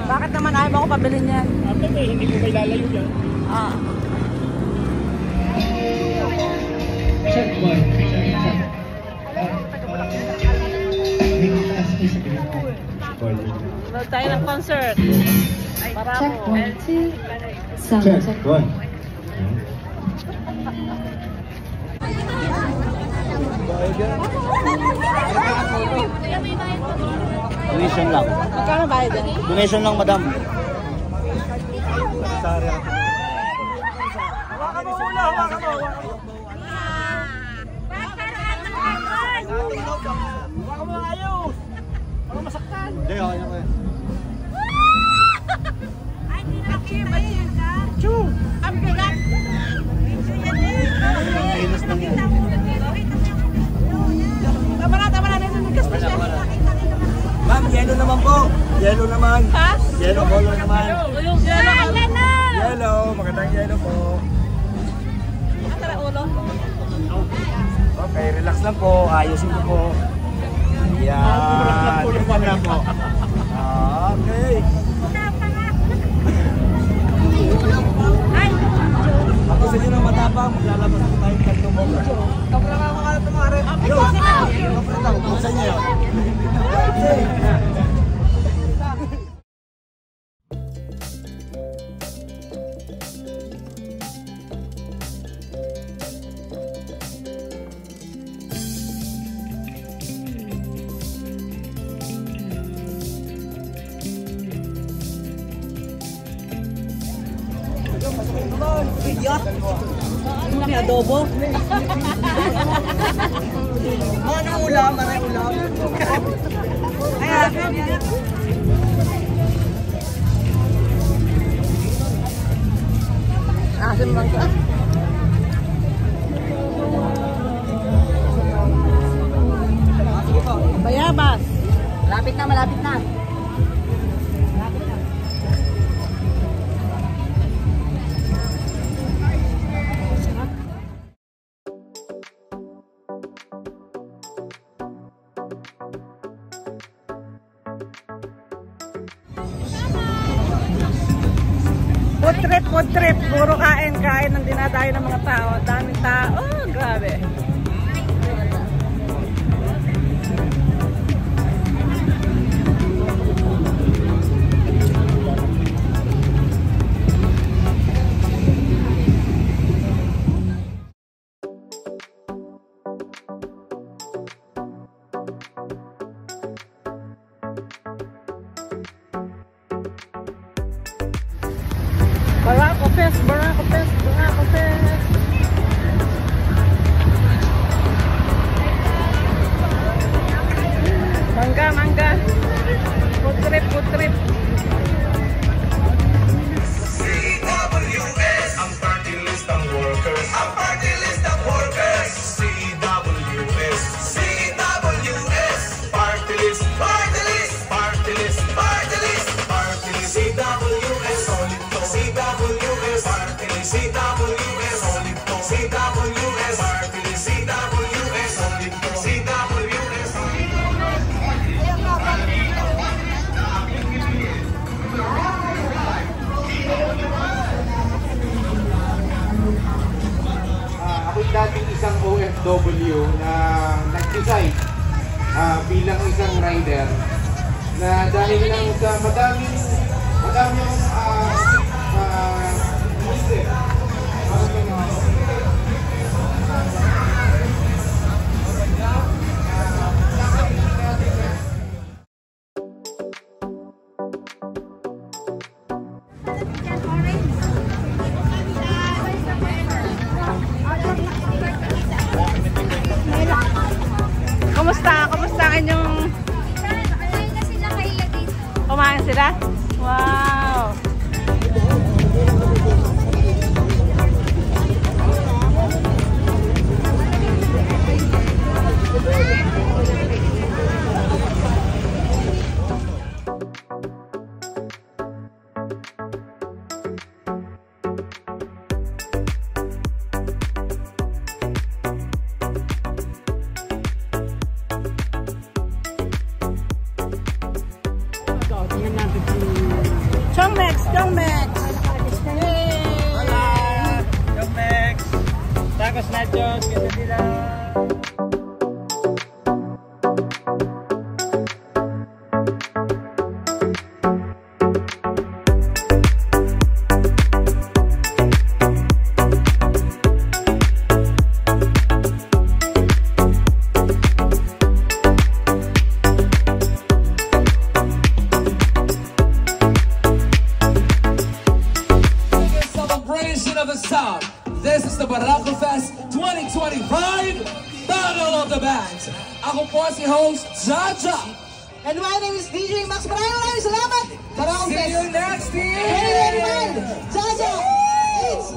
Bakit naman ayaw mo ako pabilin yan? Hindi ko may lalayo yan. Check one. Load tayo ng concert. Para check mo. 1, 2. Check 1. Donation lang. Magkano bayad yan? Donation lang, madam. Hawakan mo muna, hawakan mo. Hawakan mo lang ayos. Para masaktan. Hindi, okay na kayo. Ay, hindi na kayo balikan ka. Choo! Ang bigat. Famous lang yan. Tama na. Nagkas pa siya. Ma'am, yellow naman po. Yellow naman. Ha? Yellow color naman. Yung yellow. Yellow, magandang yellow po. Ang tara ulo. Okay, relax lang po. Ayusin ko po. Yan. Yan lang po. Okay. Ako sa inyo ng matapang, maglalabas po tayong kanto mo. Kapag lang ako kalat ng mga rin. Kapag lang, kung sa inyo. Ano may adobo? Ano ulam? Ano ulam? Ayan. Asim lang ka. Bayabas. Malapit na. Food trip. Puro kain ng dinadayo ng mga tao. Daming tao. Oh, grabe. Barako Fest. Mangga. Food trip. CWS, ang party list ng workers. CWS, party list. CWS, solid to. CWS, party list. CWS, solid to. CWS, party list. CWS, solid to. CWS, Ako'y dating isang OFW na nag-decide bilang isang rider na dahil lang sa madaming Kumusta ang inyong... Kumain sila? Wow! Barako Fest 2025 Battle of the Bands. Ako po si host, Jaja. And my name is DJ Max. Maraming salamat! See you next year! 2025! Jaja! It's